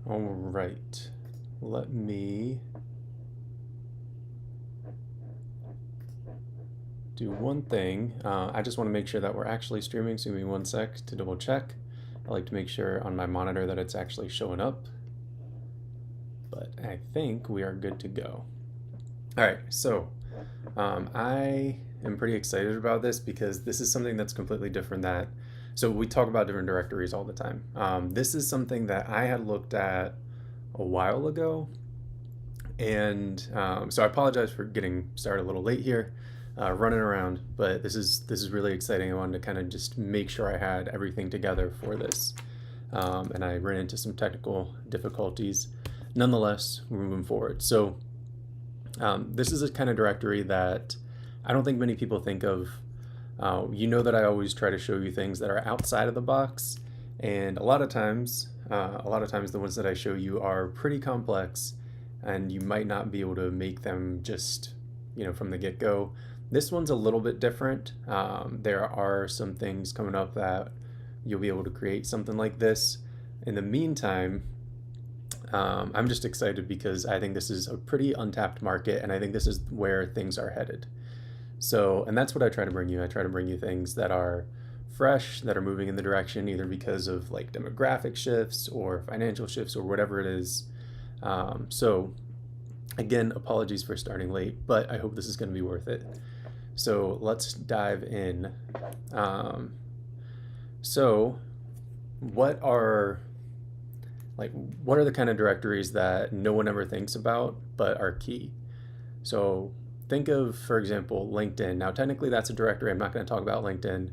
All right, let me do one thing. I just want to make sure that we're actually streaming, so give me 1 sec to double check. I like to make sure on my monitor that it's actually showing up, but I think we are good to go. All right, so I am pretty excited about this because this is something that's completely different so we talk about different directories all the time. This is something that I had looked at a while ago, and so I apologize for getting started a little late here, running around, but this is really exciting. I wanted to kind of just make sure I had everything together for this, and I ran into some technical difficulties. Nonetheless, we're moving forward. So this is a kind of directory that I don't think many people think of. You know that I always try to show you things that are outside of the box, and a lot of times the ones that I show you are pretty complex, and you might not be able to make them just from the get-go. This one's a little bit different. There are some things coming up that you'll be able to create something like this. In the meantime, I'm just excited because I think this is a pretty untapped market, and I think this is where things are headed. So, and that's what I try to bring you. I try to bring you things that are fresh, that are moving in the direction either because of like demographic shifts or financial shifts or whatever it is. So, again, apologies for starting late, but I hope this is going to be worth it. So let's dive in. So, what are what are the kind of directories that no one ever thinks about but are key? So think of, for example, LinkedIn. Now, technically that's a directory. I'm not going to talk about LinkedIn,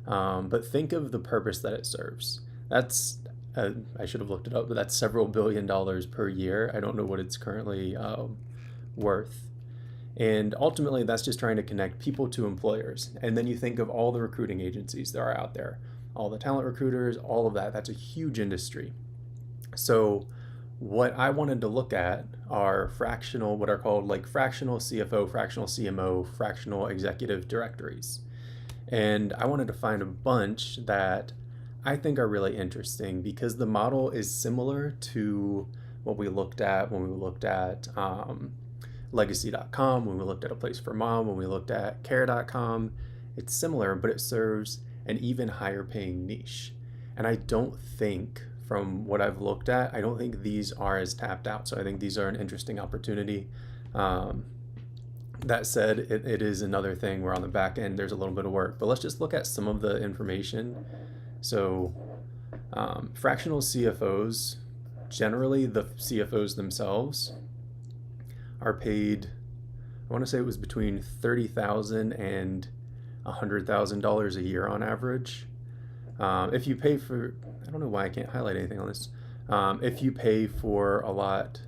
but think of the purpose that it serves. That's, I should have looked it up, but that's several $billion per year. I don't know what it's currently worth. And ultimately, that's just trying to connect people to employers. And then you think of all the recruiting agencies that are out there, all the talent recruiters, all of that. That's a huge industry. So what I wanted to look at are what are called like fractional CFO, fractional CMO, fractional executive directories. And I wanted to find a bunch that I think are really interesting because the model is similar to what we looked at when we looked at legacy.com, when we looked at A Place for Mom, when we looked at care.com. It's similar, but it serves an even higher paying niche. And I don't think, from what I've looked at, I don't think these are as tapped out. So I think these are an interesting opportunity. That said, it is another thing where on the back end there's a little bit of work. But let's just look at some of the information. So fractional CFOs, generally the CFOs themselves are paid, I want to say it was between $30,000 and $100,000 a year on average. If you pay for, I don't know why I can't highlight anything on this. If you pay for a lot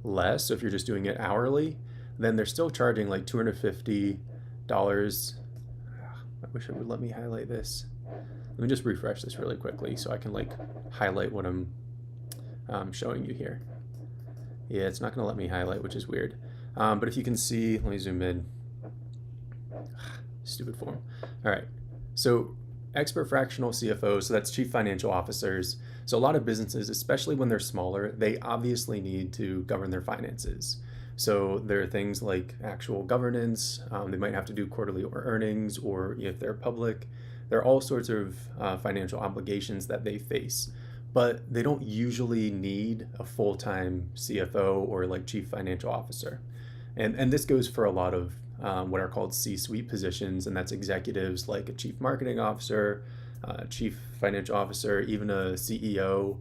less, so if you're just doing it hourly, then they're still charging like $250. I wish it would let me highlight this. Let me just refresh this really quickly so I can like highlight what I'm showing you here. Yeah, it's not going to let me highlight, which is weird. But if you can see, let me zoom in. Stupid form. All right. So expert fractional CFOs, so that's chief financial officers. So a lot of businesses, especially when they're smaller, they obviously need to govern their finances. So there are things like actual governance. They might have to do quarterly earnings, or if they're public, there are all sorts of financial obligations that they face. But they don't usually need a full-time CFO or like chief financial officer. And this goes for a lot of what are called C-suite positions, and that's executives like a chief marketing officer, chief financial officer, even a CEO,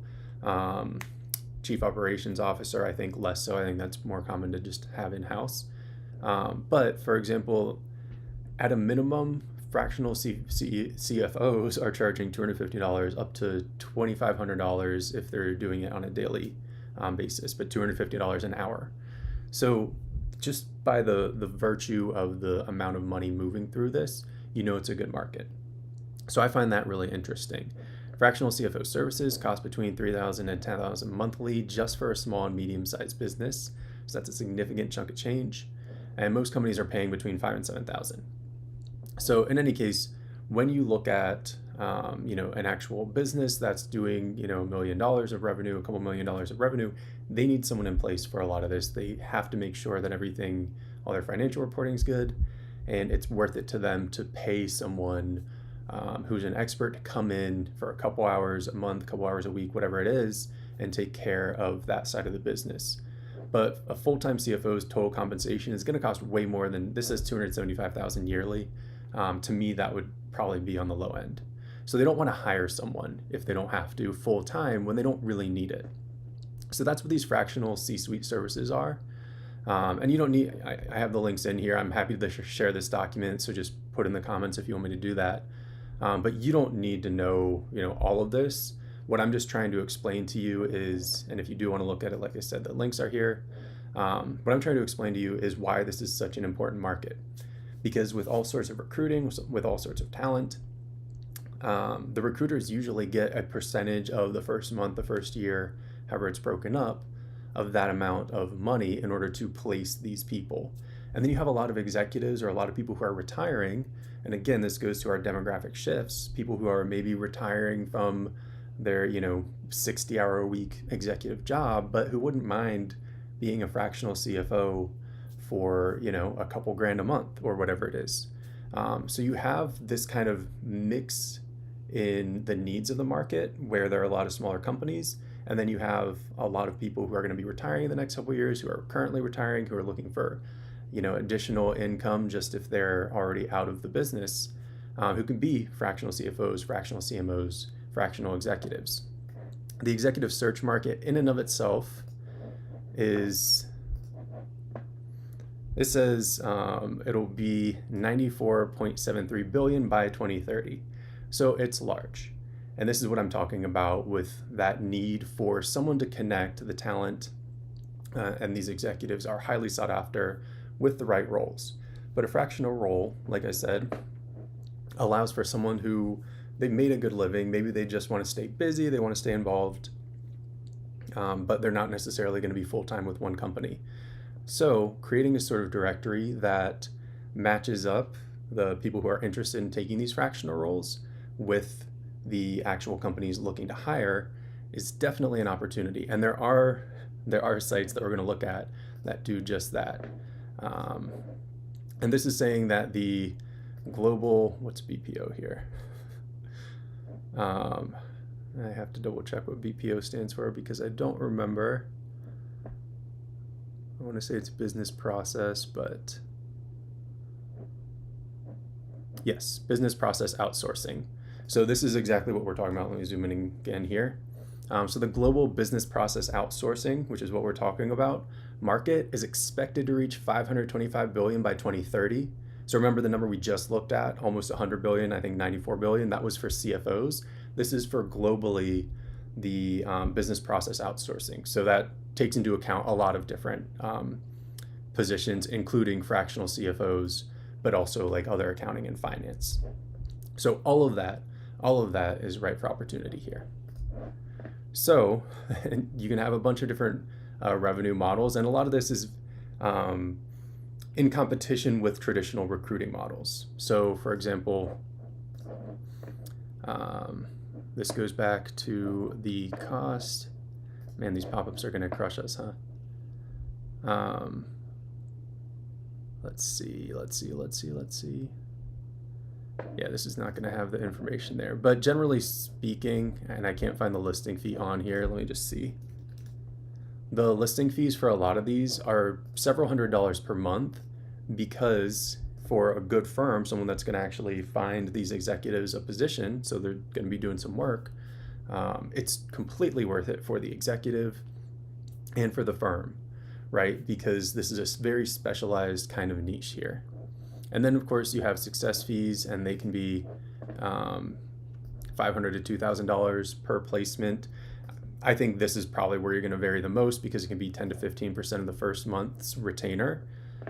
chief operations officer. I think less so. I think that's more common to just have in-house. But for example, at a minimum, fractional CFOs are charging $250 up to $2,500 if they're doing it on a daily basis, but $250 an hour. So just by the virtue of the amount of money moving through this, it's a good market. So I find that really interesting. Fractional CFO services cost between $3,000 and $10,000 monthly just for a small and medium-sized business. So that's a significant chunk of change. And most companies are paying between $5,000 and $7,000. So in any case, when you look at an actual business that's doing, $1 million of revenue, a couple $1 million of revenue, they need someone in place for a lot of this. They have to make sure that everything, all their financial reporting is good, and it's worth it to them to pay someone who's an expert to come in for a couple hours a month, a couple hours a week, whatever it is, and take care of that side of the business. But a full-time CFO's total compensation is going to cost way more than this. Is $275,000 yearly. To me, that would probably be on the low end. So they don't want to hire someone if they don't have to full time when they don't really need it. So that's what these fractional C-suite services are. And you don't need, I have the links in here. I'm happy to share this document. So just put in the comments if you want me to do that. But you don't need to know, all of this. What I'm just trying to explain to you is, and if you do want to look at it, like I said, the links are here. What I'm trying to explain to you is why this is such an important market. Because with all sorts of recruiting, with all sorts of talent, the recruiters usually get a percentage of the first month, the first year, however it's broken up, of that amount of money in order to place these people. And then you have a lot of executives or a lot of people who are retiring. And again, this goes to our demographic shifts, people who are maybe retiring from their 60-hour-a-week executive job, but who wouldn't mind being a fractional CFO for a couple grand a month or whatever it is. So you have this kind of mix in the needs of the market where there are a lot of smaller companies, and then you have a lot of people who are going to be retiring in the next couple of years, who are currently retiring, who are looking for additional income just if they're already out of the business, who can be fractional CFOs, fractional CMOs, fractional executives. The executive search market in and of itself is, it says it'll be 94.73 billion by 2030. So it's large. And this is what I'm talking about with that need for someone to connect the talent, and these executives are highly sought after with the right roles. But a fractional role, like I said, allows for someone who they've made a good living. Maybe they just want to stay busy, they want to stay involved, but they're not necessarily going to be full-time with one company. So creating a sort of directory that matches up the people who are interested in taking these fractional roles with the actual companies looking to hire is definitely an opportunity. And there are sites that we're going to look at that do just that. And this is saying that the global, what's BPO here? I have to double check what BPO stands for because I don't remember. I want to say it's business process, but yes, business process outsourcing. So this is exactly what we're talking about. Let me zoom in again here. So the global business process outsourcing, which is what we're talking about, market is expected to reach 525 billion by 2030. So remember the number we just looked at, almost 100 billion, I think 94 billion, that was for CFOs. This is for globally the business process outsourcing. So that takes into account a lot of different positions, including fractional CFOs, but also like other accounting and finance. So all of that is ripe for opportunity here. So you can have a bunch of different revenue models, and a lot of this is in competition with traditional recruiting models. So for example, this goes back to the cost. Man, these pop-ups are going to crush us, huh? Let's see. Yeah, this is not going to have the information there. But generally speaking, and I can't find the listing fee on here. Let me just see. The listing fees for a lot of these are several $100s per month because for a good firm, someone that's going to actually find these executives a position, so they're going to be doing some work, it's completely worth it for the executive and for the firm, right? Because this is a very specialized kind of niche here. And then, of course, you have success fees, and they can be $500 to $2,000 per placement. I think this is probably where you're going to vary the most because it can be 10 to 15% of the first month's retainer.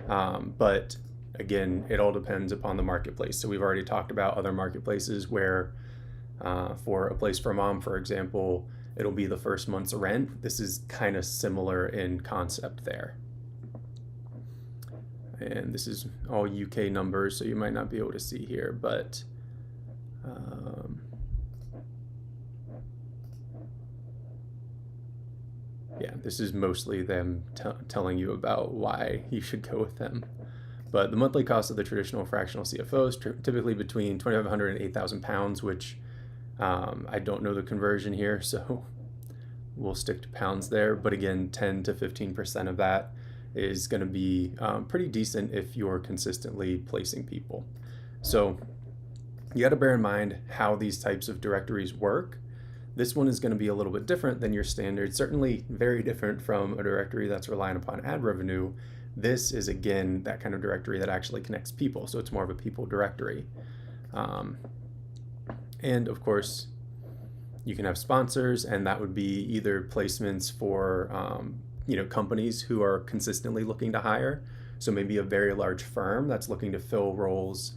But again, it all depends upon the marketplace. So we've already talked about other marketplaces where for a place for mom, for example, it'll be the first month's rent. This is kind of similar in concept there. And this is all UK numbers, so you might not be able to see here, but Yeah, this is mostly them telling you about why you should go with them. But the monthly cost of the traditional fractional CFO is typically between 2,500 and 8,000 pounds, which I don't know the conversion here, so we'll stick to pounds there. But again, 10 to 15% of that is going to be pretty decent if you're consistently placing people. So you got to bear in mind how these types of directories work. This one is going to be a little bit different than your standard, certainly very different from a directory that's relying upon ad revenue. This is, again, that kind of directory that actually connects people, so it's more of a people directory. And of course, you can have sponsors, and that would be either placements for companies who are consistently looking to hire. So maybe a very large firm that's looking to fill roles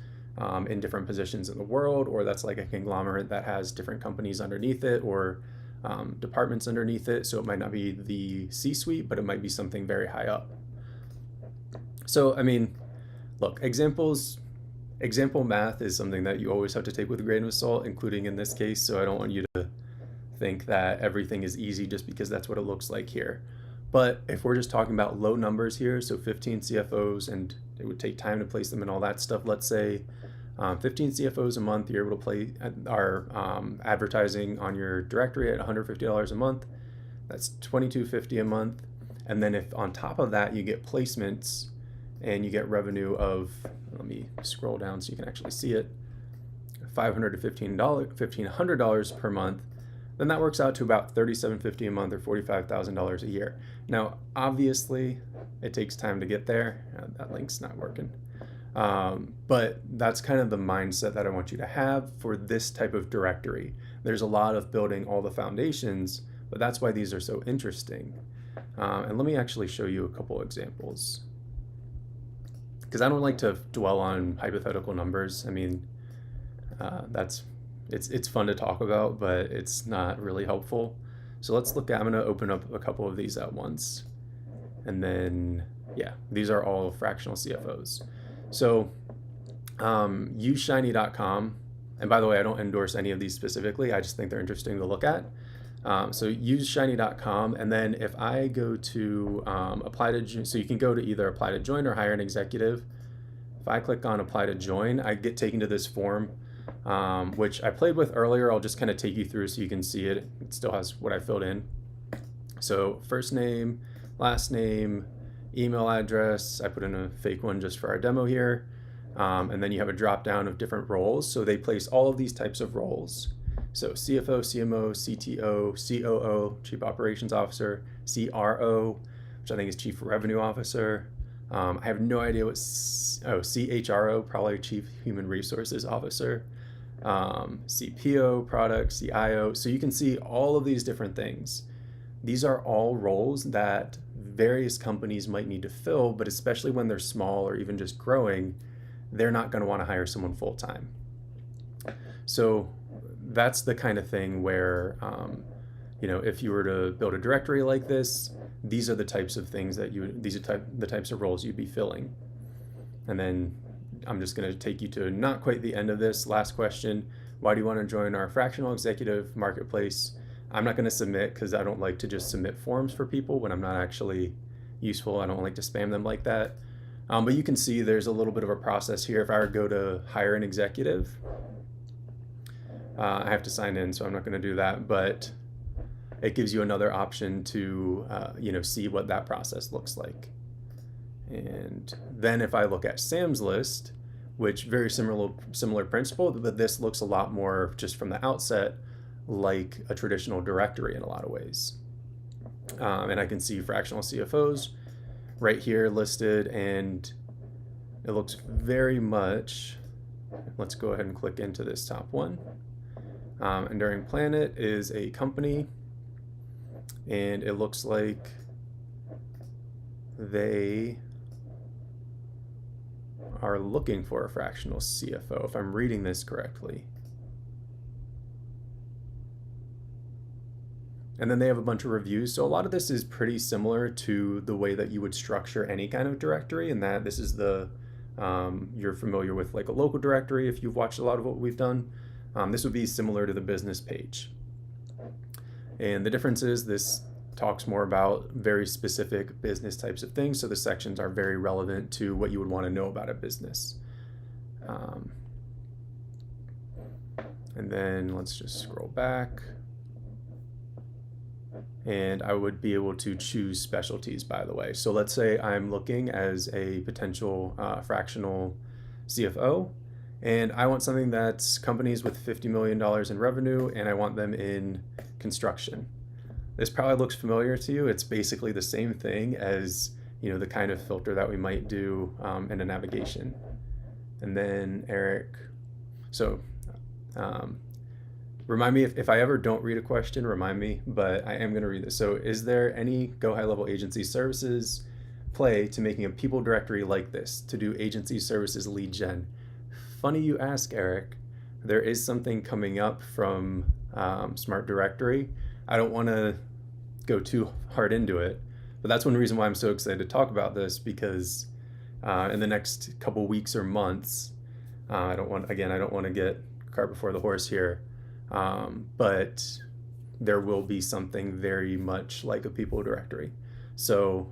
in different positions in the world, or that's like a conglomerate that has different companies underneath it, or departments underneath it. So it might not be the C-suite, but it might be something very high up. So, I mean, look, example math is something that you always have to take with a grain of salt, including in this case. So I don't want you to think that everything is easy just because that's what it looks like here. But if we're just talking about low numbers here, so 15 CFOs, and it would take time to place them and all that stuff, let's say 15 CFOs a month, you're able to play our advertising on your directory at $150 a month. That's $22.50 a month. And then if on top of that you get placements and you get revenue of, let me scroll down so you can actually see it, $500 to $1,500 per month, then that works out to about $37.50 a month or $45,000 a year. Now, obviously, it takes time to get there. That link's not working. But that's kind of the mindset that I want you to have for this type of directory. There's a lot of building all the foundations, but that's why these are so interesting. And let me actually show you a couple examples, because I don't like to dwell on hypothetical numbers. I mean, it's fun to talk about, but it's not really helpful. So let's look at, I'm going to open up a couple of these at once. And then, yeah, these are all fractional CFOs. So useshiny.com, and by the way, I don't endorse any of these specifically. I just think they're interesting to look at. So useshiny.com, and then if I go to apply to join, so you can go to either apply to join or hire an executive. If I click on apply to join, I get taken to this form, which I played with earlier. I'll just kind of take you through so you can see it. It still has what I filled in. So first name, last name, email address. I put in a fake one just for our demo here. And then you have a drop down of different roles. So they place all of these types of roles. So CFO, CMO, CTO, COO, Chief Operations Officer, CRO, which I think is Chief Revenue Officer. I have no idea what, CHRO, probably Chief Human Resources Officer. CPO, product, CIO. So you can see all of these different things. These are all roles that various companies might need to fill, but especially when they're small or even just growing, they're not going to want to hire someone full-time. So that's the kind of thing where, if you were to build a directory like this, these are the types of things that the types of roles you'd be filling. And then I'm just going to take you to not quite the end of this. Last question: why do you want to join our fractional executive marketplace? I'm not going to submit because I don't like to just submit forms for people when I'm not actually useful. I don't like to spam them like that. But you can see there's a little bit of a process here. If I were to go to hire an executive, I have to sign in, so I'm not going to do that. But it gives you another option to see what that process looks like. And then if I look at Sam's list, which very similar principle, but this looks a lot more just from the outset like a traditional directory in a lot of ways. And I can see fractional CFOs right here listed, and it looks very much, let's go ahead and click into this top one. Enduring Planet is a company, and it looks like they are looking for a fractional CFO, if I'm reading this correctly. And then they have a bunch of reviews. So a lot of this is pretty similar to the way that you would structure any kind of directory, and that this is the, you're familiar with like a local directory if you've watched a lot of what we've done. This would be similar to the business page. And the difference is this talks more about very specific business types of things. So the sections are very relevant to what you would want to know about a business. And then let's just scroll back. And I would be able to choose specialties, by the way. So let's say I'm looking as a potential fractional CFO, and I want something that's companies with $50 million in revenue, and I want them in construction. This probably looks familiar to you. It's basically the same thing as, you know, the kind of filter that we might do in a navigation. And then Eric, so remind me if I ever don't read a question, remind me, but I am going to read this. So is there any Go High Level agency services play to making a people directory like this to do agency services lead gen? Funny you ask, Eric. There is something coming up from Smart Directory. I don't want to go too hard into it, but that's one reason why I'm so excited to talk about this, because in the next couple weeks or months, I don't want to get cart before the horse here, but there will be something very much like a people directory. So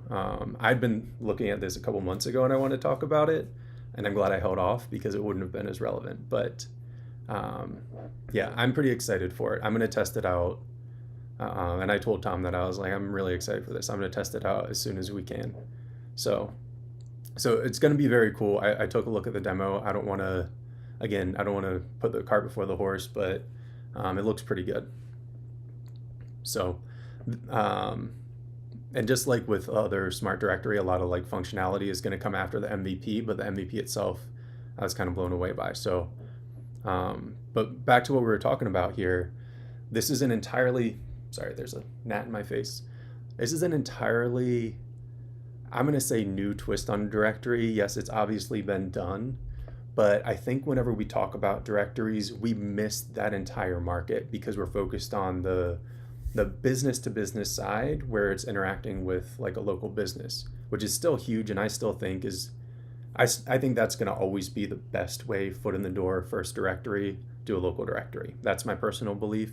I'd been looking at this a couple months ago and I wanted to talk about it, and I'm glad I held off because it wouldn't have been as relevant. But yeah, I'm pretty excited for it. I'm going to test it out. And I told Tom that I was like, I'm really excited for this. I'm going to test it out as soon as we can. So it's going to be very cool. I took a look at the demo. I don't want to put the cart before the horse, but it looks pretty good. So, and just like with other Smart Directory, a lot of like functionality is going to come after the MVP, but the MVP itself I was kind of blown away by. So, but back to what we were talking about here, this is an entirely, sorry, there's a gnat in my face. This is an entirely, I'm going to say, new twist on directory. Yes, it's obviously been done, but I think whenever we talk about directories, we miss that entire market because we're focused on the business to business side where it's interacting with like a local business, which is still huge. And I still think I think that's going to always be the best way, foot in the door, first directory, do a local directory. That's my personal belief.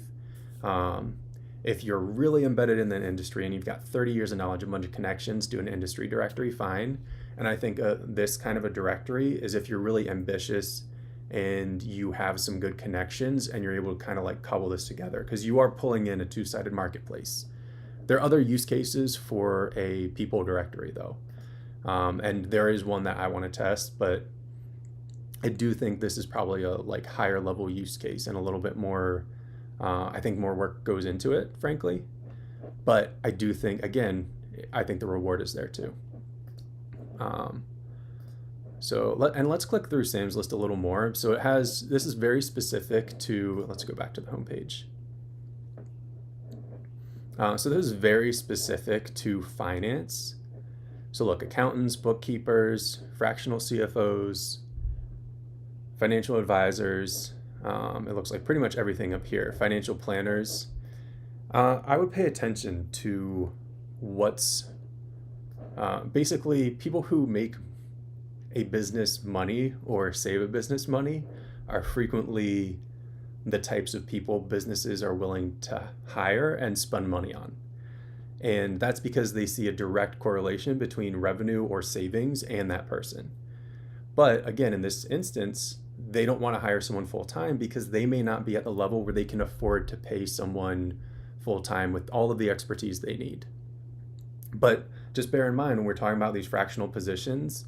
If you're really embedded in the industry and you've got 30 years of knowledge, a bunch of connections, do an industry directory, fine. And I think this kind of a directory is if you're really ambitious and you have some good connections and you're able to kind of like cobble this together, because you are pulling in a two-sided marketplace. There are other use cases for a people directory though. And there is one that I want to test, but I do think this is probably a like higher level use case and a little bit more, I think more work goes into it, frankly. But I do think, again, I think the reward is there too. Let's click through Sam's list a little more. So this is very specific to, let's go back to the homepage. So this is very specific to finance. So look, accountants, bookkeepers, fractional CFOs, financial advisors. It looks like pretty much everything up here. Financial planners. I would pay attention to what's basically people who make a business money or save a business money are frequently the types of people businesses are willing to hire and spend money on. And that's because they see a direct correlation between revenue or savings and that person. But again, in this instance, they don't want to hire someone full-time because they may not be at the level where they can afford to pay someone full-time with all of the expertise they need. But just bear in mind when we're talking about these fractional positions,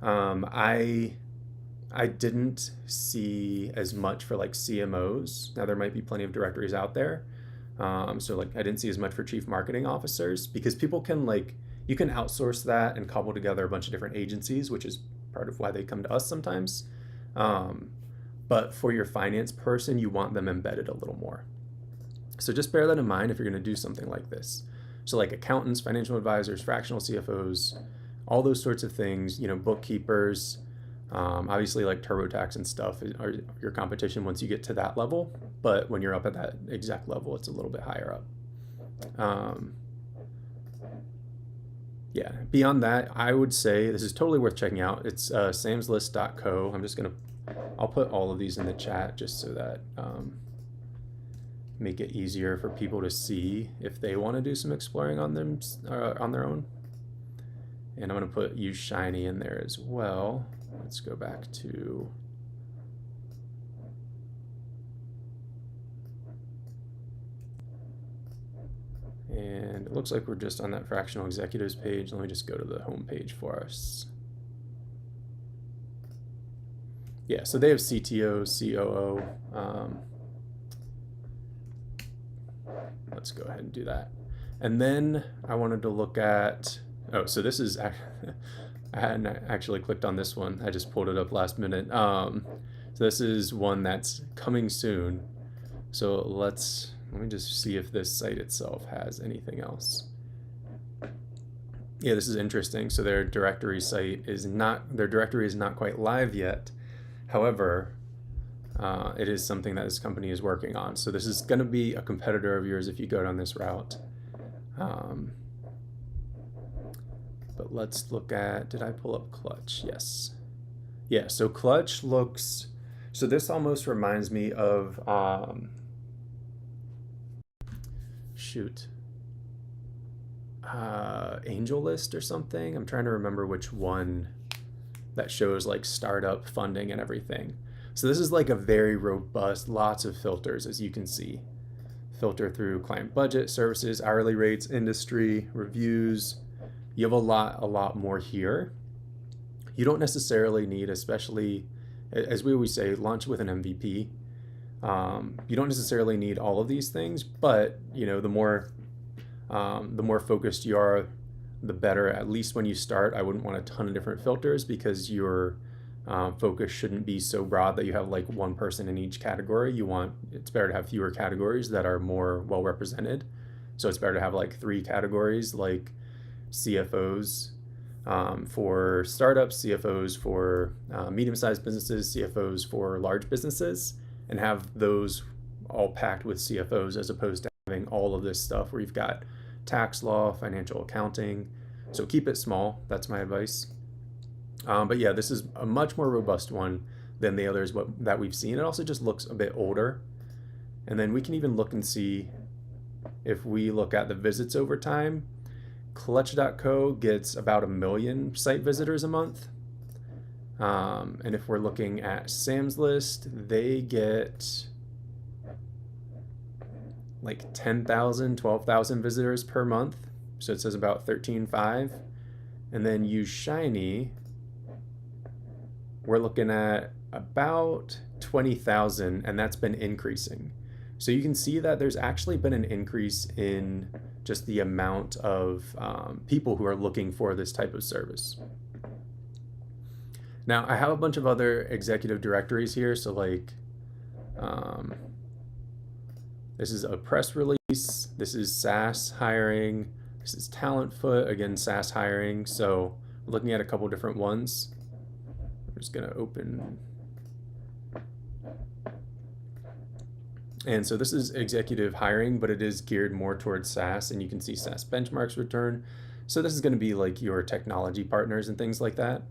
I didn't see as much for like CMOs. Now there might be plenty of directories out there. So like I didn't see as much for chief marketing officers because people can you can outsource that and cobble together a bunch of different agencies, which is part of why they come to us sometimes. But for your finance person, you want them embedded a little more. So just bear that in mind if you're going to do something like this. So like accountants, financial advisors, fractional CFOs, all those sorts of things, bookkeepers, obviously like TurboTax and stuff are your competition once you get to that level. But when you're up at that exact level, it's a little bit higher up. Yeah, beyond that, I would say this is totally worth checking out. It's samslist.co. I'll put all of these in the chat just so that make it easier for people to see if they want to do some exploring on them on their own. And I'm going to put use Shiny in there as well. Let's go back to and it looks like we're just on that fractional executives page. Let me just go to the home page for us. Yeah, so they have CTO, COO. Let's go ahead and do that. And then I wanted to look at, oh, so this is, I hadn't actually clicked on this one. I just pulled it up last minute. So this is one that's coming soon. So let me just see if this site itself has anything else. Yeah, this is interesting. So their directory site is not, their directory is not quite live yet. However, it is something that this company is working on. So this is going to be a competitor of yours if you go down this route. But let's look at, did I pull up Clutch? Yes. Yeah, so Clutch looks, so this almost reminds me of, Angel List or something. I'm trying to remember which one that shows like startup funding and everything. So this is like a very robust, lots of filters, as you can see. Filter through client budget, services, hourly rates, industry, reviews. You have a lot more here. You don't necessarily need, especially as we always say, launch with an MVP. You don't necessarily need all of these things, but you know, the more focused you are, the better. At least when you start, I wouldn't want a ton of different filters because your focus shouldn't be so broad that you have like one person in each category. It's better to have fewer categories that are more well represented. So it's better to have like 3 categories, like CFOs for startups, CFOs for medium-sized businesses, CFOs for large businesses, and have those all packed with CFOs as opposed to having all of this stuff where you've got tax law, financial accounting. So keep it small. That's my advice. But yeah, this is a much more robust one than the others that we've seen. It also just looks a bit older. And then we can even look and see if we look at the visits over time. Clutch.co gets about 1 million site visitors a month. And if we're looking at Sam's List, they get like 10,000, 12,000 visitors per month. So it says about 13.5. And then use Shiny, we're looking at about 20,000, and that's been increasing. So you can see that there's actually been an increase in just the amount of people who are looking for this type of service. Now, I have a bunch of other executive directories here. So like, this is a press release. This is SaaS hiring. This is Talentfoot, again, SaaS hiring. So we're looking at a couple different ones. I'm just gonna open. And so this is executive hiring, but it is geared more towards SaaS, and you can see SaaS benchmarks return. So this is gonna be like your technology partners and things like that.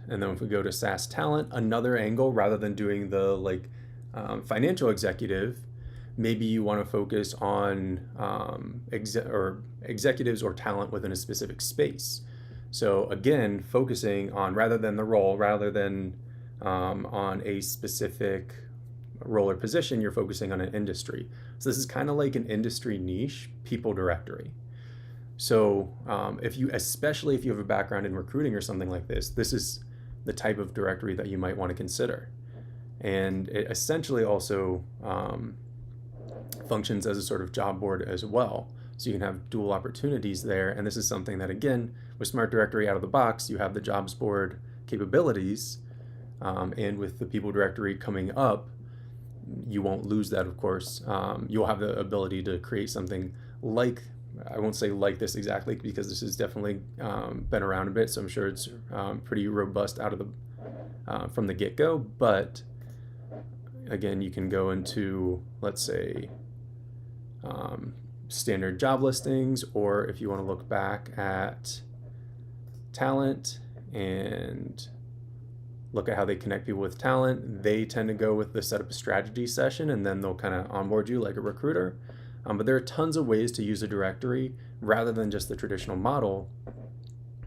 And then if we go to SaaS talent, another angle, rather than doing the like financial executive, maybe you want to focus on executives or talent within a specific space. So again, focusing on, rather than the role, rather than on a specific role or position, you're focusing on an industry. So this is kind of like an industry niche people directory. So especially if you have a background in recruiting or something like this, this is the type of directory that you might want to consider. And it essentially also functions as a sort of job board as well. So you can have dual opportunities there. And this is something that, again, with Smart Directory out of the box, you have the jobs board capabilities. And with the people directory coming up, you won't lose that, of course. You'll have the ability to create something like, I won't say like this exactly because this has definitely been around a bit, so I'm sure it's pretty robust out of the from the get-go. But again, you can go into, let's say, standard job listings, or if you want to look back at talent and look at how they connect people with talent. They tend to go with the set up a strategy session, and then they'll kind of onboard you like a recruiter. But there are tons of ways to use a directory rather than just the traditional model.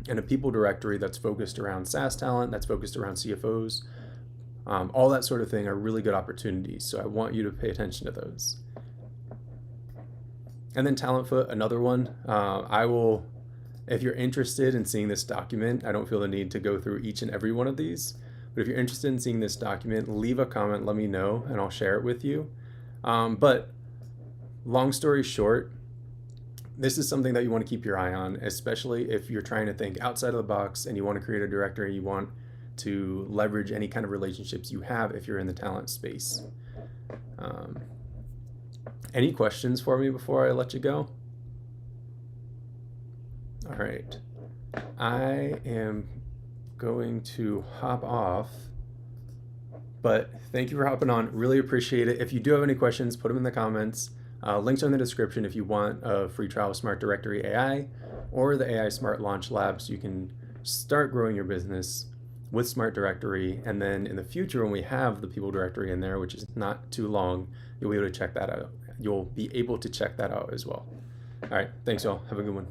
And a people directory that's focused around SaaS talent, that's focused around CFOs, all that sort of thing are really good opportunities. So I want you to pay attention to those. And then Talentfoot, another one. If you're interested in seeing this document, I don't feel the need to go through each and every one of these. But if you're interested in seeing this document, leave a comment, let me know, and I'll share it with you. But long story short, this is something that you want to keep your eye on, especially if you're trying to think outside of the box and you want to create a directory, you want to leverage any kind of relationships you have if you're in the talent space. Any questions for me before I let you go? All right. I am going to hop off, but thank you for hopping on. Really appreciate it. If you do have any questions, put them in the comments. Links are in the description if you want a free trial of Smart Directory AI or the AI Smart Launch Lab, so you can start growing your business with Smart Directory. And then in the future, when we have the people directory in there, which is not too long, you'll be able to check that out. You'll be able to check that out as well. All right. Thanks, y'all. Have a good one.